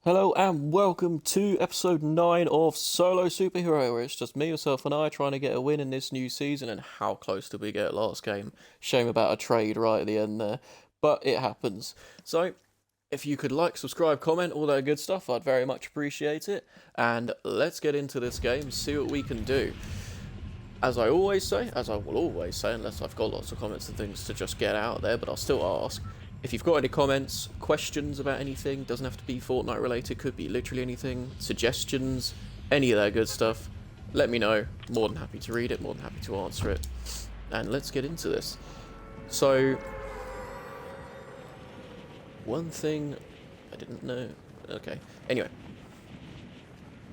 Hello and welcome to episode 9 of Solo Superhero, where it's just me, yourself, and I trying to get a win in this new season. And how close did we get last game? Shame about a trade right at the end there, but it happens. So, if you could like, subscribe, comment, all that good stuff, I'd very much appreciate it. And let's get into this game, see what we can do. As I always say, as I will always say, unless I've got lots of comments and things to just get out there, but I'll still ask. If you've got any comments, questions about anything, doesn't have to be Fortnite related, could be literally anything, suggestions, any of that good stuff, let me know. More than happy to read it, more than happy to answer it. And let's get into this. So, one thing I didn't know. Okay, anyway.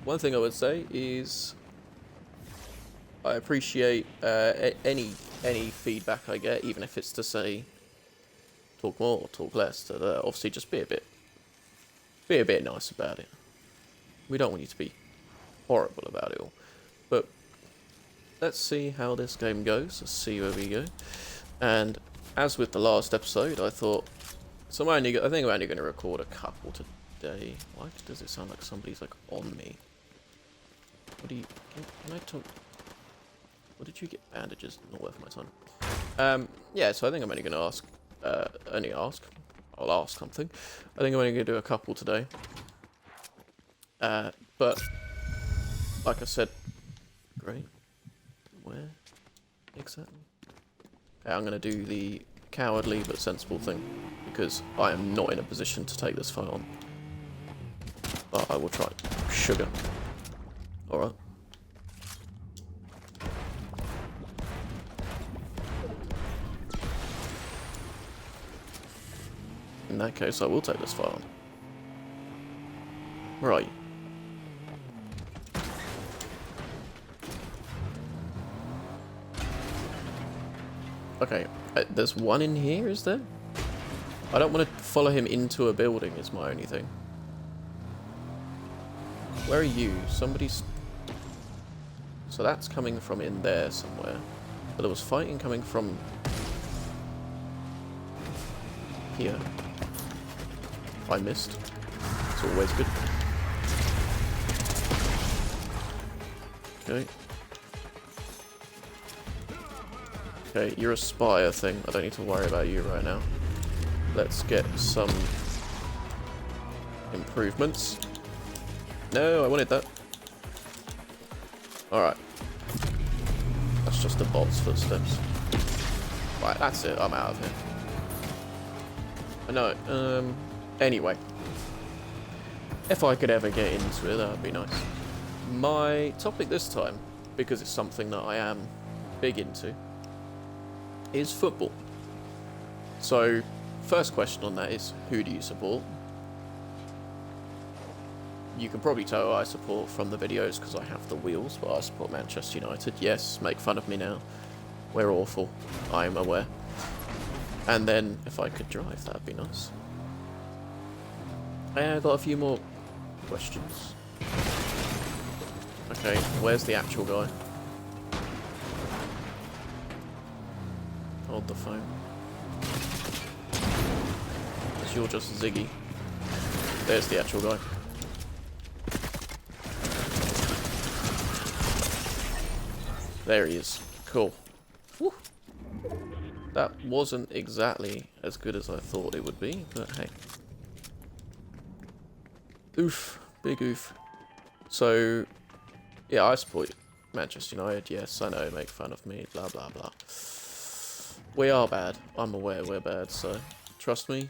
One thing I would say is I appreciate any feedback I get, even if it's to say talk more, talk less. Obviously, just be a bit nice about it. We don't want you to be horrible about it all. But let's see how this game goes. Let's see where we go. And as with the last episode, I thought I think I'm only going to record a couple today. Why does it sound like somebody's like on me? What do you? Can I talk? What did you get? Bandages. Not worth my time. Yeah. So I think I'm only going to ask. I'll ask something. I think I'm only going to do a couple today. But, like I said, great. Where exactly? Okay, I'm going to do the cowardly but sensible thing, because I am not in a position to take this fight on. But I will try. Sugar. Alright. In that case, I will take this fight on. Where are you? Okay, there's one in here, is there? I don't want to follow him into a building, is my only thing. Where are you? Somebody's... So that's coming from in there somewhere. But there was fighting coming from... here. I missed. It's always good. Okay. Okay, you're a spy, I think. I don't need to worry about you right now. Let's get some improvements. No, I wanted that. Alright. That's just a bot's footsteps. Right, that's it. I'm out of here. I know. Anyway. If I could ever get into it, that would be nice. My topic this time, because it's something that I am big into, is football. So, first question on that is, who do you support? You can probably tell who I support from the videos because I have the wheels, but I support Manchester United. Yes, make fun of me now. We're awful. I am aware. And then, if I could drive, that'd be nice. I got a few more questions. Okay, where's the actual guy? Hold the phone. Unless you're just Ziggy. There's the actual guy. There he is. Cool. Whew. That wasn't exactly as good as I thought it would be, but hey. Oof. Big oof. So, yeah, I support Manchester United. Yes, I know, make fun of me, blah, blah, blah. We are bad. I'm aware we're bad, so trust me.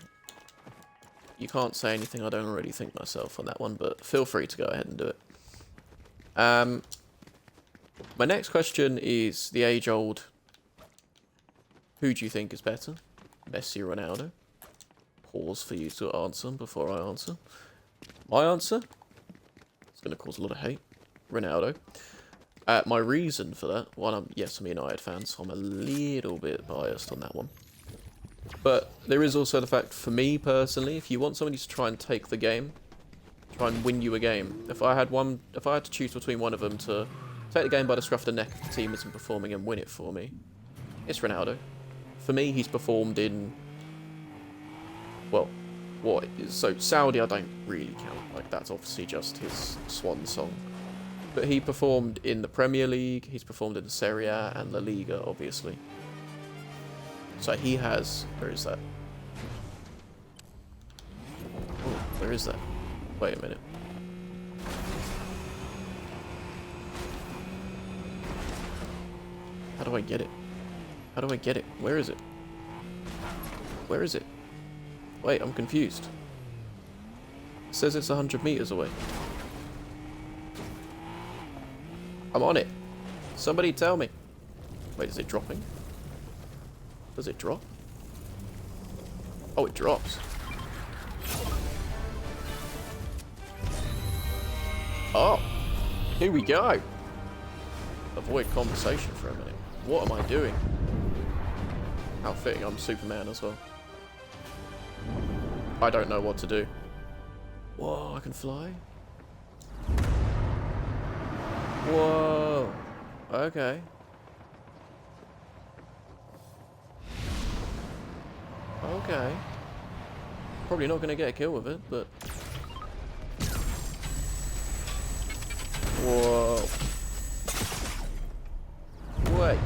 You can't say anything I don't already think myself on that one, but feel free to go ahead and do it. My next question is the age-old, who do you think is better? Messi or Ronaldo? Pause for you to answer before I answer. My answer? It's going to cause a lot of hate. Ronaldo. My reason for that, one, I'm a United fan, so I'm a little bit biased on that one. But there is also the fact, for me personally, if you want somebody to try and take the game, try and win you a game, if I had to choose between one of them to take the game by the scruff of the neck if the team isn't performing and win it for me, it's Ronaldo. For me, he's performed in, well, what is... So, Saudi I don't really count. Like, that's obviously just his swan song. But he performed in the Premier League, he's performed in the Serie A and La Liga, obviously. So he has... Where is that? Oh, where is that? Wait a minute. How do I get it? How do I get it? Where is it? Where is it? Wait, I'm confused. It says it's 100 meters away. I'm on it. Somebody tell me. Wait, is it dropping? Does it drop? Oh, it drops. Oh, here we go. Avoid conversation for a minute. What am I doing? How fitting, I'm Superman as well. I don't know what to do. Whoa, I can fly? Whoa. Okay. Okay. Probably not going to get a kill with it, but... Whoa. Wait.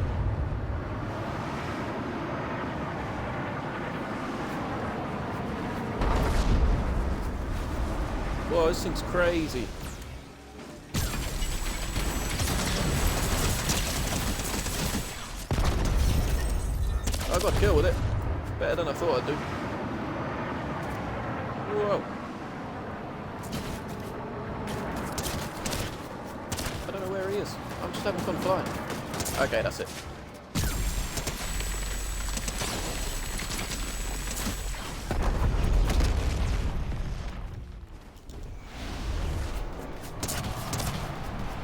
Whoa, this thing's crazy. I got a kill with it. Better than I thought I'd do. Whoa. I don't know where he is. I'm just having fun flying. Okay, that's it.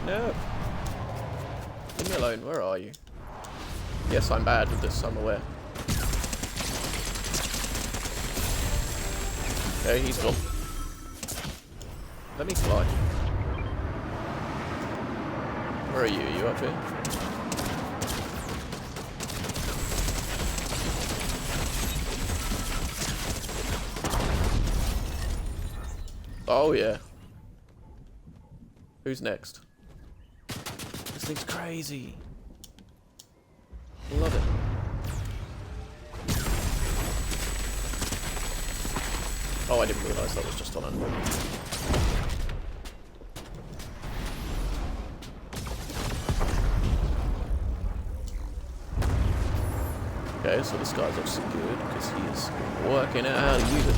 No. Leave me alone. Where are you? Yes, I'm bad with this, I'm aware. Okay, he's gone. Let me fly. Where are you? Are you up here? Oh yeah. Who's next? This thing's crazy. Love it. Oh, I didn't realise that was just on an. Okay, so this guy's obviously good because he is working out how to use it.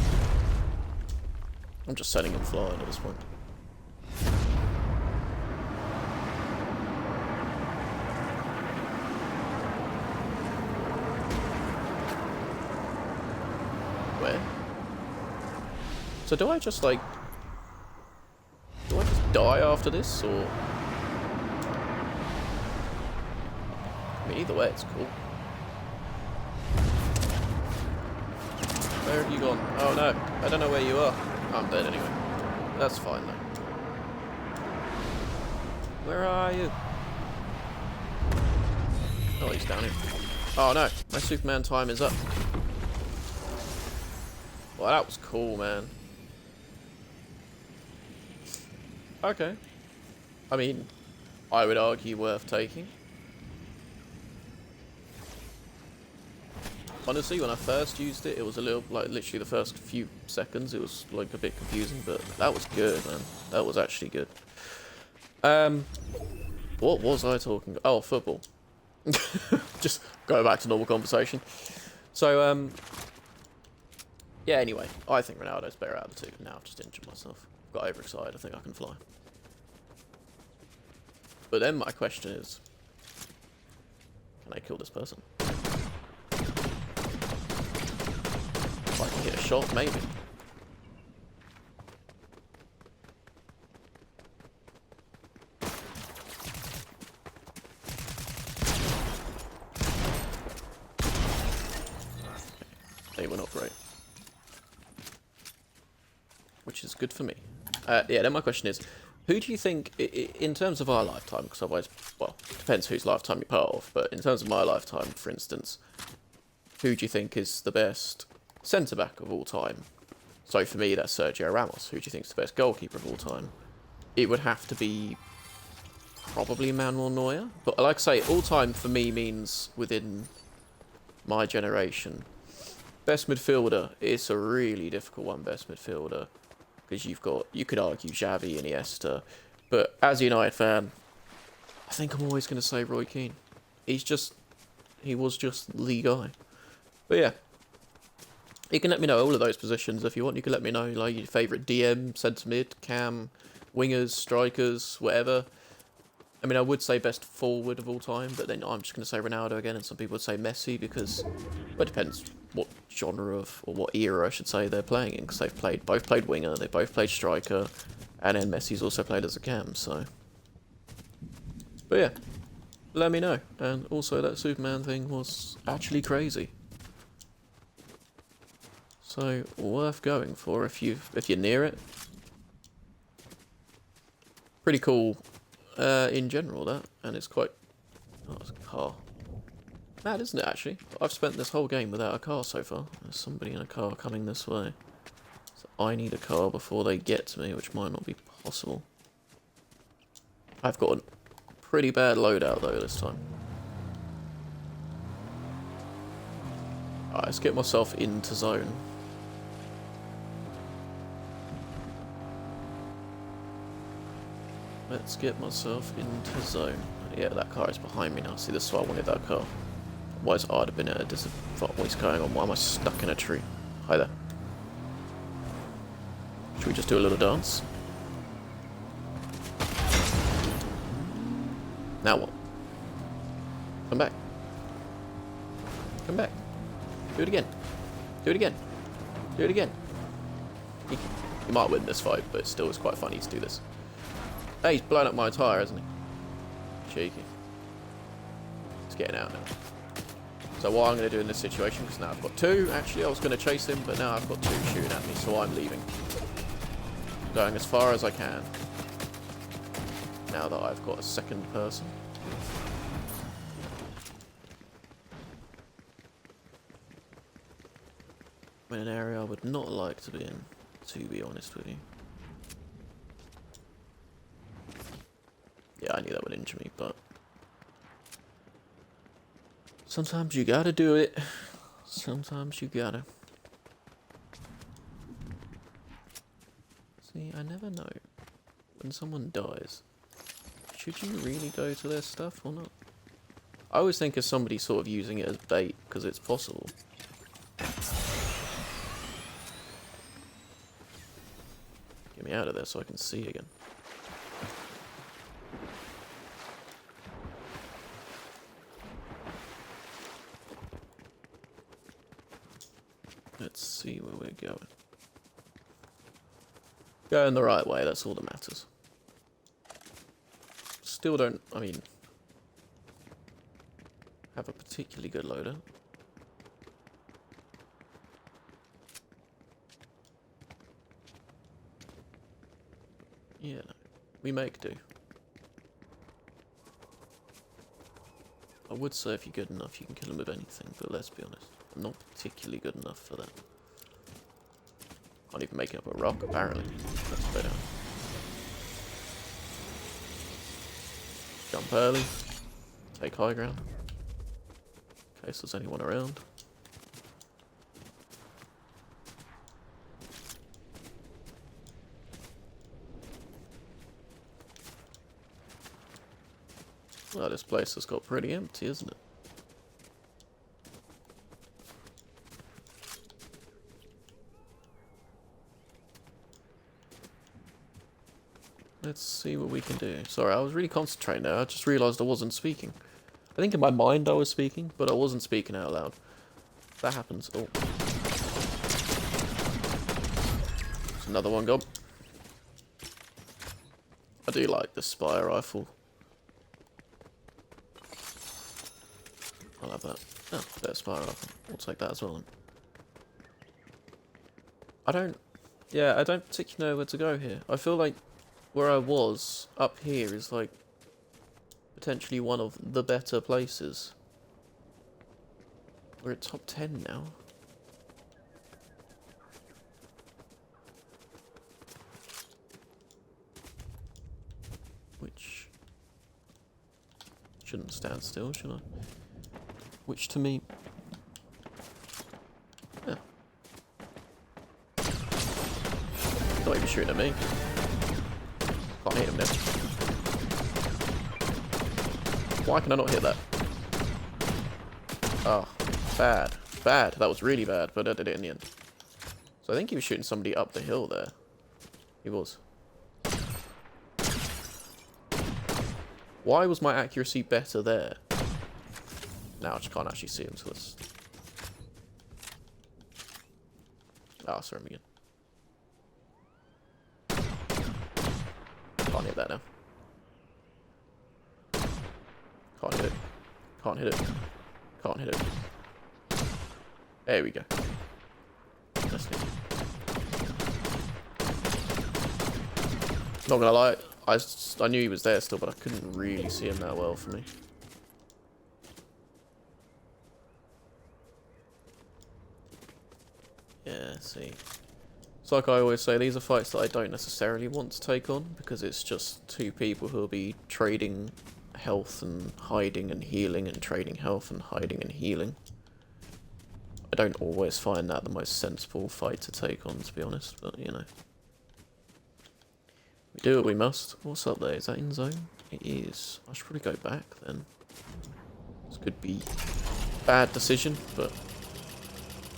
I'm just setting him flying at this point. Where? So do I just like... Do I just die after this, or... I mean, either way, it's cool. Where have you gone? Oh no, I don't know where you are. I'm dead anyway. That's fine though. Where are you? Oh, he's down here. Oh no, my Superman time is up. Well, that was cool, man. Okay. I mean, I would argue worth taking. Honestly, when I first used it, it was a little, like, literally the first few seconds, it was, like, a bit confusing, but that was good, man. That was actually good. What was I talking about? Oh, football. Just go back to normal conversation. So, yeah, anyway, I think Ronaldo's better out of the two. Now I've just injured myself. Got overexcited, I think I can fly. But then my question is, can I kill this person? If I can hit a shot, maybe. They were not great. Which is good for me. Yeah, then my question is, who do you think, in terms of our lifetime, because otherwise, well, it depends whose lifetime you're part of, but in terms of my lifetime, for instance, who do you think is the best centre-back of all time? So for me, that's Sergio Ramos. Who do you think is the best goalkeeper of all time? It would have to be probably Manuel Neuer. But like I say, all time for me means within my generation. Best midfielder, it's a really difficult one, best midfielder. Because you could argue Xavi, Iniesta. But as a United fan, I think I'm always going to say Roy Keane. He was just the guy. But yeah. You can let me know all of those positions if you want. You can let me know like your favourite DM, centre mid, cam, wingers, strikers, whatever. I mean, I would say best forward of all time, but then I'm just going to say Ronaldo again, and some people would say Messi because, well, it depends what genre of, or what era I should say they're playing in, because they've both played winger, they both played striker, and then Messi's also played as a cam, so. But yeah, let me know. And also that Superman thing was actually crazy. So, worth going for if you're near it. Pretty cool in general, that. And it's quite... Oh, it's a car. Mad, isn't it, actually? I've spent this whole game without a car so far. There's somebody in a car coming this way. So I need a car before they get to me, which might not be possible. I've got a pretty bad loadout, though, this time. Alright, let's get myself into zone. Let's get myself into zone. Yeah, that car is behind me now. See, this is why I wanted that car. Otherwise, I'd have been at a disadvantage. What's going on? Why am I stuck in a tree? Hi there. Should we just do a little dance? Now what? Come back. Come back. Do it again. Do it again. Do it again. You might win this fight, but still it's quite funny to do this. Hey, he's blown up my tyre, hasn't he? Cheeky. He's getting out now. So what I'm going to do in this situation, because now I've got two. Actually, I was going to chase him, but now I've got two shooting at me, so I'm leaving. Going as far as I can. Now that I've got a second person. I'm in an area I would not like to be in, to be honest with you. Yeah, I knew that would injure me, but sometimes you gotta do it. Sometimes you gotta. See, I never know when someone dies. Should you really go to their stuff or not? I always think of somebody sort of using it as bait because it's possible. Get me out of there so I can see again. Let's see where we're going. Going the right way, that's all that matters. Still don't, I mean, have a particularly good loader. Yeah, no, we make do. I would say if you're good enough, you can kill him with anything, but let's be honest. I'm not particularly good enough for that. Can't even make it up a rock, apparently. Let's go down. Jump early. Take high ground. In case there's anyone around. Well, this place has got pretty empty, isn't it? Let's see what we can do. Sorry, I was really concentrating there. I just realised I wasn't speaking. I think in my mind I was speaking, but I wasn't speaking out loud. That happens. Oh. There's another one gone. I do like the spire rifle. I'll have that. Oh, there's spire rifle. We'll take that as well then. I don't particularly know where to go here. I feel like where I was, up here, is like potentially one of the better places. We're at top 10 now. Shouldn't stand still, should I? Which to me... Yeah. Not even shooting at me. Can't hit him now. Why can I not hit that? Oh, bad. Bad. That was really bad, but I did it in the end. So I think he was shooting somebody up the hill there. He was. Why was my accuracy better there? Now I just can't actually see him, so let's... Ah, sorry, him again. Can't hit that now. Can't hit it. Can't hit it. Can't hit it. There we go. That's it. Not gonna lie, I knew he was there still, but I couldn't really see him that well for me. Yeah, see. It's like I always say, these are fights that I don't necessarily want to take on, because it's just two people who will be trading health and hiding and healing and trading health and hiding and healing. I don't always find that the most sensible fight to take on, to be honest, but you know. We do what we must. What's up there? Is that in zone? It is. I should probably go back then. This could be a bad decision, but...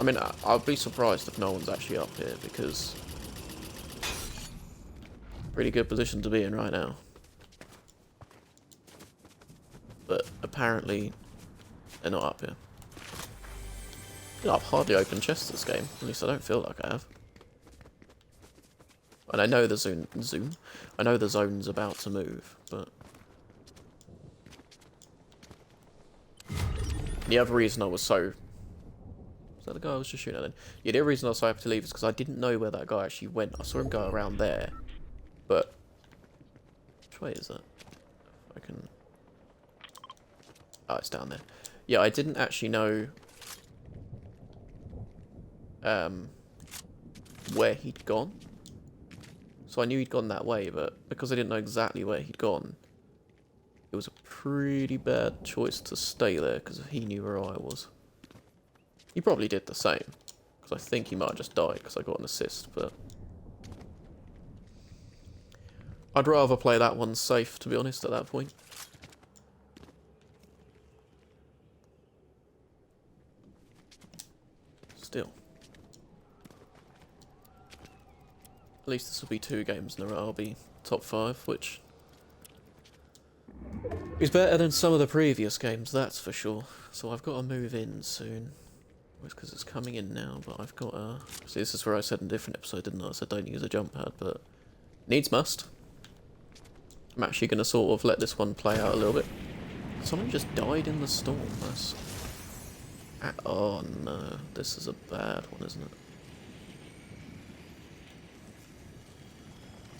I mean, I'll be surprised if no one's actually up here, because... Pretty good position to be in right now. But apparently, they're not up here. You know, I've hardly opened chests this game. At least I don't feel like I have. And I know the I know the zone's about to move, but... The other reason I was so... Is that the guy I was just shooting at then? Yeah, the other reason I was so happy to leave is because I didn't know where that guy actually went. I saw him go around there, but... Which way is that? I can... Oh, it's down there. Yeah, I didn't actually know... where he'd gone. So I knew he'd gone that way, but because I didn't know exactly where he'd gone, it was a pretty bad choice to stay there, because he knew where I was. He probably did the same, because I think he might have just died because I got an assist, but... I'd rather play that one safe, to be honest, at that point. Still. At least this will be 2 games in a row. I'll be top 5, which is better than some of the previous games, that's for sure. So I've got to move in soon. It's because it's coming in now, but I've got to... See, this is where I said in a different episode, didn't I? I said don't use a jump pad, but needs must. I'm actually going to sort of let this one play out a little bit. Someone just died in the storm. That's... Oh no, this is a bad one, isn't it?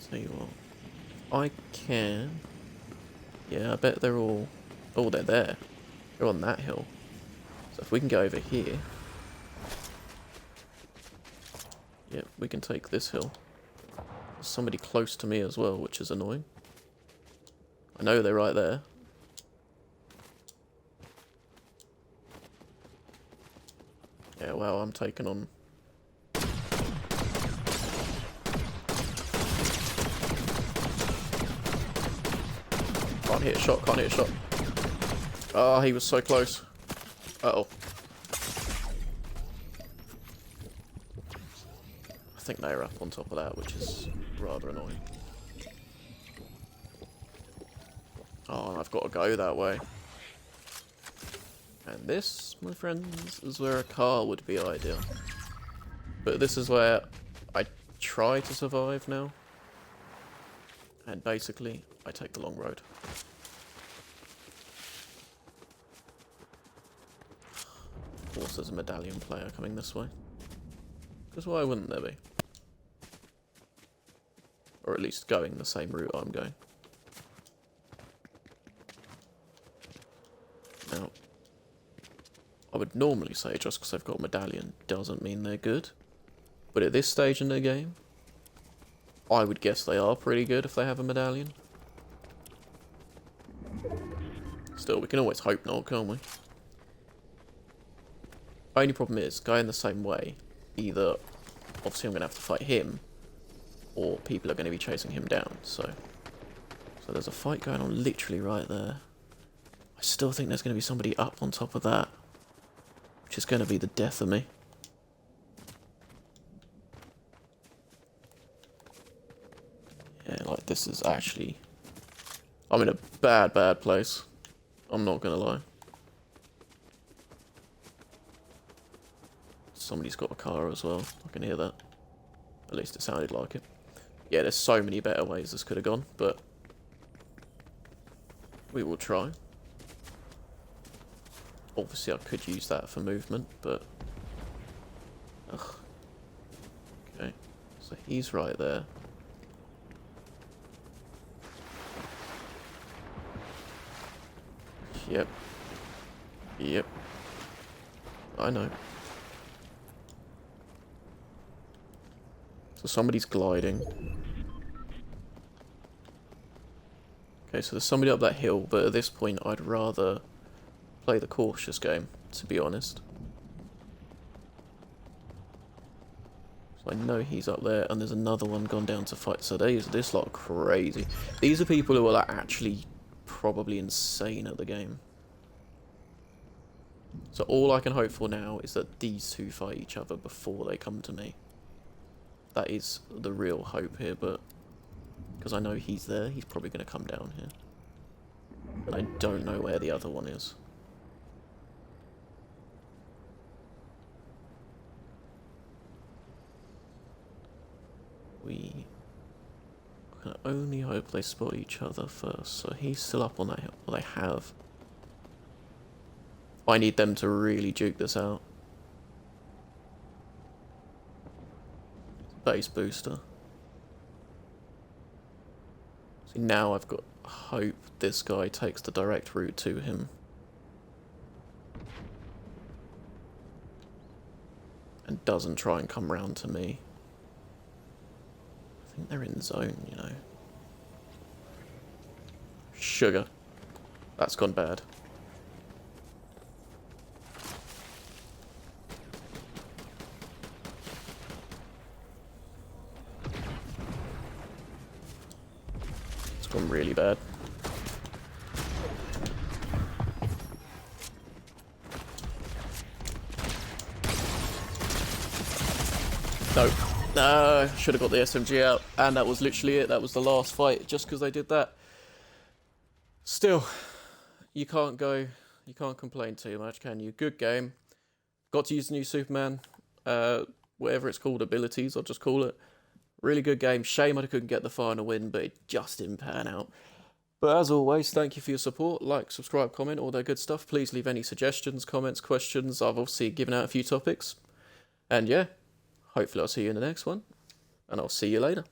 Tell you what, I can... Yeah, I bet they're all... Oh, they're there. They're on that hill. So if we can go over here... Yep, we can take this hill. There's somebody close to me as well, which is annoying. I know they're right there. Yeah, well, I'm taking on... Can't hit a shot, can't hit a shot. Oh, he was so close. Uh-oh. I think they're up on top of that, which is rather annoying. Oh, and I've got to go that way. And this, my friends, is where a car would be ideal. But this is where I try to survive now. And basically, I take the long road. Of course there's a medallion player coming this way. Because why wouldn't there be? Or at least going the same route I'm going. Now, I would normally say just because they've got a medallion doesn't mean they're good. But at this stage in the game, I would guess they are pretty good if they have a medallion. Still, we can always hope not, can't we? Only problem is, going the same way, either, obviously I'm going to have to fight him, or people are going to be chasing him down, so there's a fight going on literally right there. I still think there's going to be somebody up on top of that, which is going to be the death of me. Yeah, like, this is actually... I'm in a bad place. I'm not going to lie. Somebody's got a car as well. I can hear that. At least it sounded like it. Yeah, there's so many better ways this could have gone, but we will try. Obviously, I could use that for movement, but... Ugh. Okay, so he's right there. Yep. Yep. I know. So somebody's gliding. Okay, so there's somebody up that hill, but at this point I'd rather play the cautious game, to be honest. So I know he's up there, and there's another one gone down to fight. So this lot are crazy. These are people who are like actually probably insane at the game. So all I can hope for now is that these two fight each other before they come to me. That is the real hope here, but because I know he's there, he's probably going to come down here. And I don't know where the other one is. We can only hope they spot each other first. So he's still up on that hill. Well, they have. I need them to really juke this out. Base booster. See, now I've got hope this guy takes the direct route to him. And doesn't try and come round to me. I think they're in zone, you know. Sugar. That's gone bad. It's gone really bad. No. No, should have got the SMG out. And that was literally it. That was the last fight, just because they did that. Still, you can't complain too much, can you? Good game. Got to use the new Superman, whatever it's called, abilities, I'll just call it. Really good game. Shame I couldn't get the final win, but it just didn't pan out. But as always, thank you for your support. Like, subscribe, comment, all that good stuff. Please leave any suggestions, comments, questions. I've obviously given out a few topics. And yeah, hopefully I'll see you in the next one. And I'll see you later.